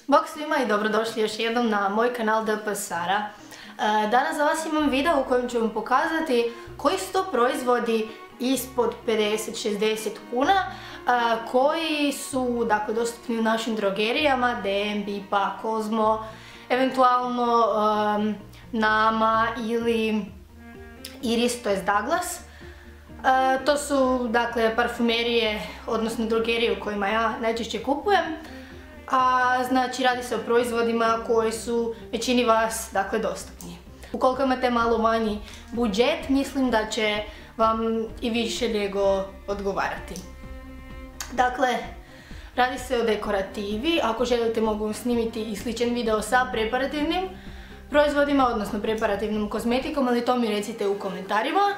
Bok svima i dobrodošli još jednom na moj kanal DP Sara. Danas za vas imam video u kojem ću vam pokazati koji su to proizvodi ispod 50-60 kuna koji su dostupni u našim drogerijama, DM, Bipa, Kozmo, eventualno Nama ili Iris, to je Douglas. To su parfumerije, odnosno drogerije u kojima ja najčešće kupujem. Znači radi se o proizvodima koji su većini vas dostupni. Ukoliko imate malo manji budžet, mislim da će vam i više nego odgovarati. Dakle, radi se o dekorativi. Ako želite mogu snimiti i sličan video sa preparativnim proizvodima, odnosno preparativnom kozmetikom, ali to mi recite u komentarima.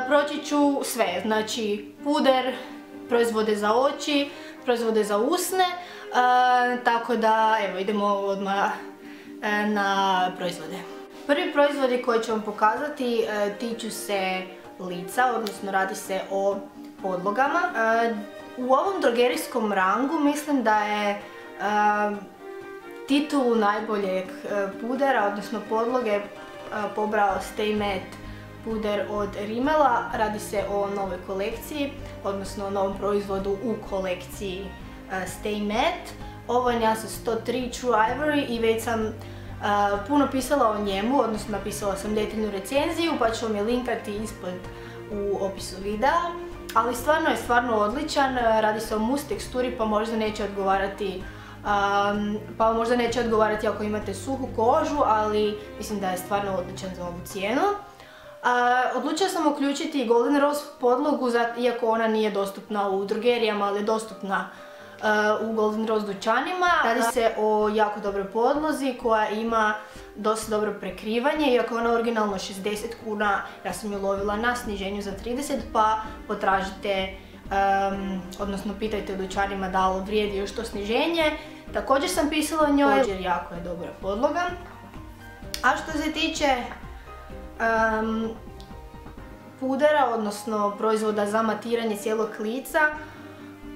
Proći ću sve, znači puder, proizvode za oči, proizvode za usne, tako da evo idemo odmah na proizvode. Prvi proizvodi koji ću vam pokazati tiču se lica, odnosno radi se o podlogama. U ovom drogerijskom rangu mislim da je titulu najboljeg pudera, odnosno podloge, pobrao Stay Matte puder od Rimmela. Radi se o novoj kolekciji, odnosno o novom proizvodu u kolekciji Stay Matte. Ovo je nijansa 103 True Ivory i već sam puno pisala o njemu, odnosno napisala sam detaljnu recenziju, pa ću vam je linkati ispod u opisu videa. Ali stvarno je odličan, radi se o mousse teksturi pa možda neće odgovarati ako imate suhu kožu, ali mislim da je stvarno odličan za ovu cijenu. Odlučila sam uključiti Golden Rose podlogu, iako ona nije dostupna u drogerijama, ali je dostupna u Golden Rose dućanima. Radi se o jako dobroj podlozi koja ima dosta dobro prekrivanje, iako je ona originalno 60 kuna, ja sam ju lovila na sniženju za 30, pa potražite, odnosno pitajte u dućanima da li vrijedi još to sniženje. Također sam pisala o njoj, jer jako je dobra podloga. A što se tiče pudera, odnosno proizvoda za matiranje cijelog lica,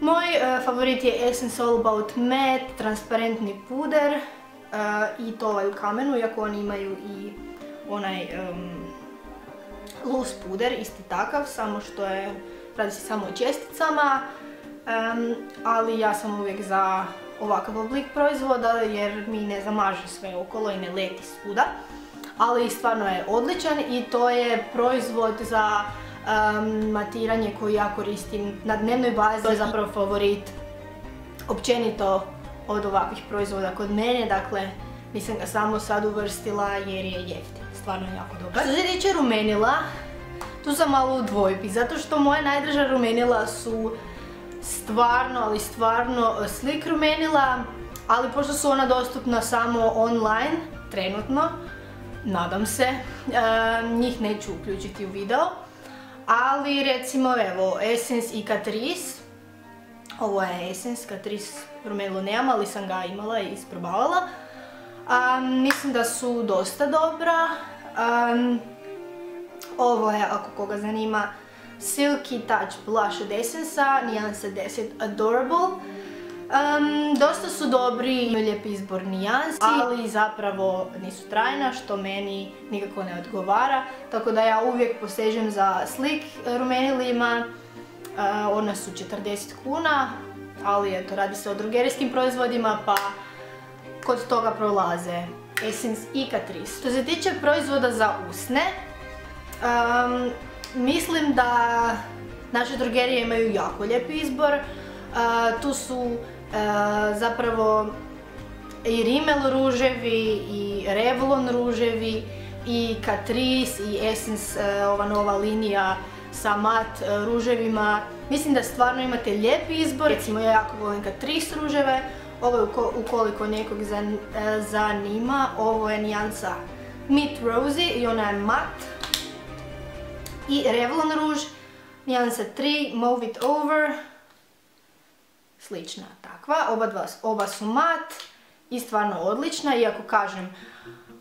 moj favorit je Essence All About Matte transparentni puder i to ovaj u kamenu, iako oni imaju i onaj loose puder, isti takav, samo što radi se samo o česticama, ali ja sam uvijek za ovakav oblik proizvoda jer mi ne zamaže sve okolo i ne leti svuda. Ali stvarno je odličan i to je proizvod za matiranje koji ja koristim na dnevnoj bazi. To je zapravo favorit općenito od ovakvih proizvoda kod mene, dakle nisam ga samo sad uvrstila jer je jeftin, stvarno je jako dobar. Što se tiče rumenila, tu sam malo u dvojbi, zato što moja najdraža rumenila su stvarno slick rumenila, ali pošto su ona dostupna samo online, trenutno, nadam se, njih neću uključiti u video, ali recimo evo Essence i Catrice, ovo je Essence, Catrice rumenilu nemam, ali sam ga imala i isprobavala, mislim da su dosta dobra. Ovo je, ako koga zanima, Silky Touch Blush od Essence-a, nijansa 10 Adorable. Dosta su dobri, imaju lijep izbor nijansi, ali zapravo nisu trajna, što meni nikako ne odgovara, tako da ja uvijek posežem za slick rumenilima. Ona su 40 kuna, ali eto, radi se o drogerijskim proizvodima, pa kod toga prolaze Essence i Catrice. Što se tiče proizvoda za usne, mislim da naše drogerije imaju jako lijep izbor. Tu su zapravo i Rimmel ruževi i Revlon ruževi i Catrice i Essence, ova nova linija sa mat ruževima. Mislim da stvarno imate lijep izbor. Recimo ja jako volim Catrice ruževe, ovo je ukoliko nekog zanima, ovo je nijansa Meet Rosy i ona je mat. I Revlon ruž, nijansa 3 Mauve It Over. Slična takva, oba su mat i stvarno odlična, iako kažem,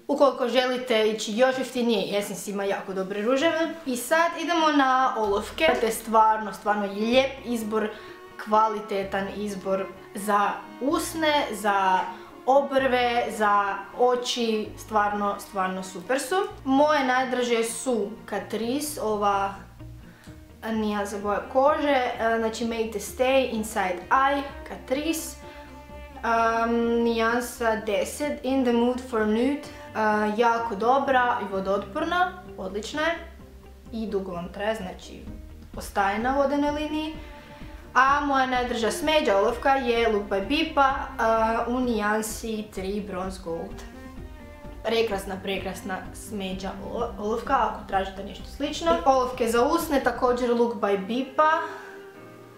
ukoliko želite ići još jeftinije, Essence ima jako dobre ruževe. I sad idemo na olovke, to je stvarno lijep izbor kvalitetan izbor za usne, za obrve, za oči, stvarno super su. Moje najdraže su Catrice, ova nijansa boja kože, znači Made to Stay, Inside Eye, Catrice. Nijansa 10, In the Mood for Nude, jako dobra i vodootporna, odlična je i dugo vam traje, znači ostaje na vodenoj liniji. A moja najdraža smeđa olovka je Look by Bipa u nijansi 3 Bronze Gold. Prekrasna smeđa olovka ako tražite nešto slično. Olovke za usne također Look by Bipa,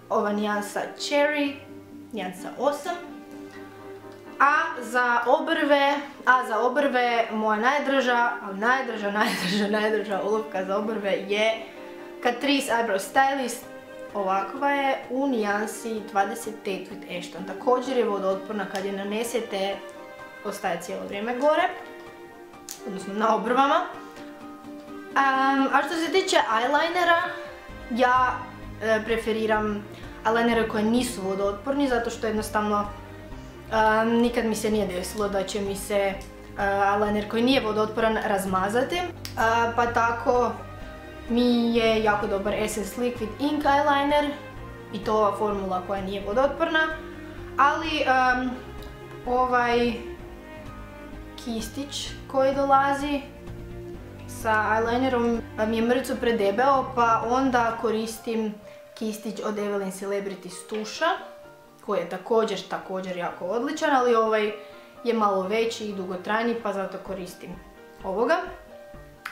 ova nijansa Cherry, nijansa 8. A za obrve moja najdraža olovka za obrve je Catrice Eyebrow Stylist. Ovakva je u nijansi 20 Date with Ashton. Također je vodootporna, kad je nanesete ostaje cijelo vrijeme gore, odnosno na obrvama. A što se tiče eyelinera, ja preferiram eyelinere koje nisu vodootporni zato što jednostavno nikad mi se nije desilo da će mi se eyeliner koji nije vodootporan razmazati, pa tako mi je jako dobar Essence Liquid Ink eyeliner i to ova formula koja nije vodootporna, ali ovaj kistić koji dolazi sa eyelinerom mi je mrcu predebeo, pa onda koristim kistić od Evelyn Celebrity s tuša koji je također jako odličan, ali ovaj je malo veći i dugotrajniji, pa zato koristim ovoga.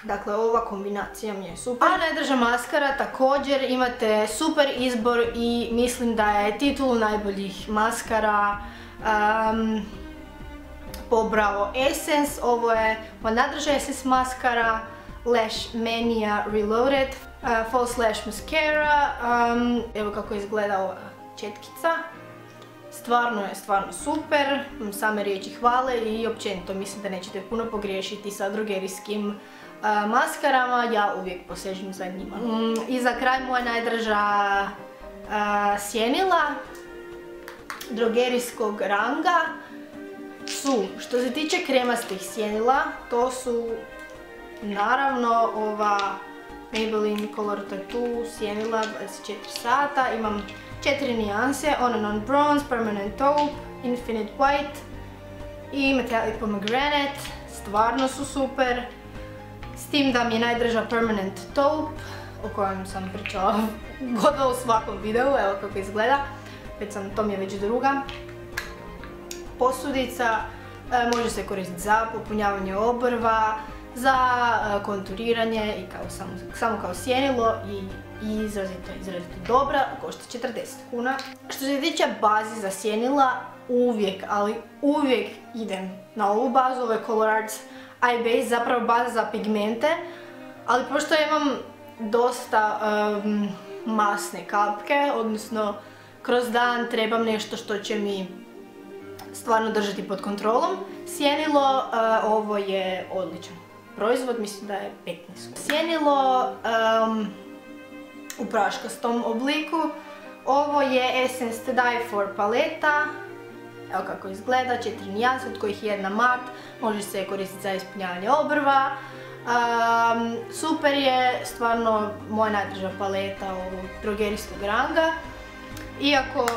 Dakle, ova kombinacija mi je super. A najdraža maskara, također imate super izbor i mislim da je titulu najboljih maskara pobrao Essence. Ovo je moja najdraža Essence maskara, Lash Mania Reloaded, False Lash Mascara. Evo kako izgleda ova četkica. Stvarno je super, same riječi hvale i općenito mislim da nećete puno pogriješiti sa drogerijskim maskarama, ja uvijek posežem za njima. I za kraj moja najdraža sjenila drogerijskog ranga su, što se tiče kremastih sjenila, to su naravno ova Maybelline Color Tattoo sjenila 24 sata, imam 4 nijanse, On and On Bronze, Permanent Taupe, Infinite White i Metallic Pomegranate, stvarno su super. S tim da mi je najdraža Permanent Taupe, o kojem sam pričala gotovo u svakom videu, evo kako izgleda. To mi je već druga posudica, može se koristiti za popunjavanje obrva, za konturiranje i samo kao sjenilo i izrazito dobra, košta 40 kuna. Što se tiče bazi za sjenila, uvijek idem na ovu bazu, ovo je ColourArts Eye Base, zapravo baza za pigmente, ali pošto imam dosta masne kapke, odnosno kroz dan trebam nešto što će mi stvarno držati pod kontrolom. Sjenilo, ovo je odličan proizvod, mislim da je 15. Sjenilo u praškastom obliku, ovo je Essence to Die For paleta. Evo kako izgleda, 4 nijanse od kojih je jedna mat, može se koristiti za ispunjavanje obrva. Super je, stvarno moja najdraža paleta ovog drogerijskog ranga. Iako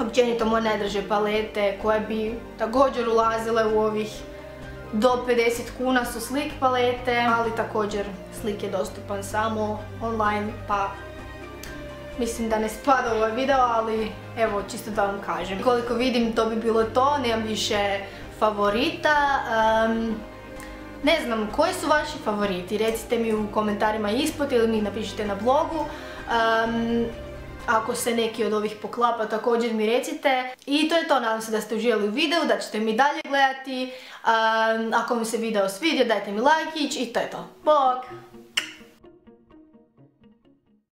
općenito moje najdraže palete koje bi također ulazile u ovih do 50 kuna su Slik palete, ali također Slik je dostupan samo online, pa mislim da ne spada u ovaj video, ali evo čisto da vam kažem. Koliko vidim to bi bilo to, nemam više favorita. Ne znam, koji su vaši favoriti? Recite mi u komentarima ispod ili mi napišite na blogu. Ako se neki od ovih poklapa, također mi recite. I to je to, nadam se da ste uživali u videu, da ćete mi dalje gledati. Ako mi se video svidio, dajte mi lajkić i to je to. Bok!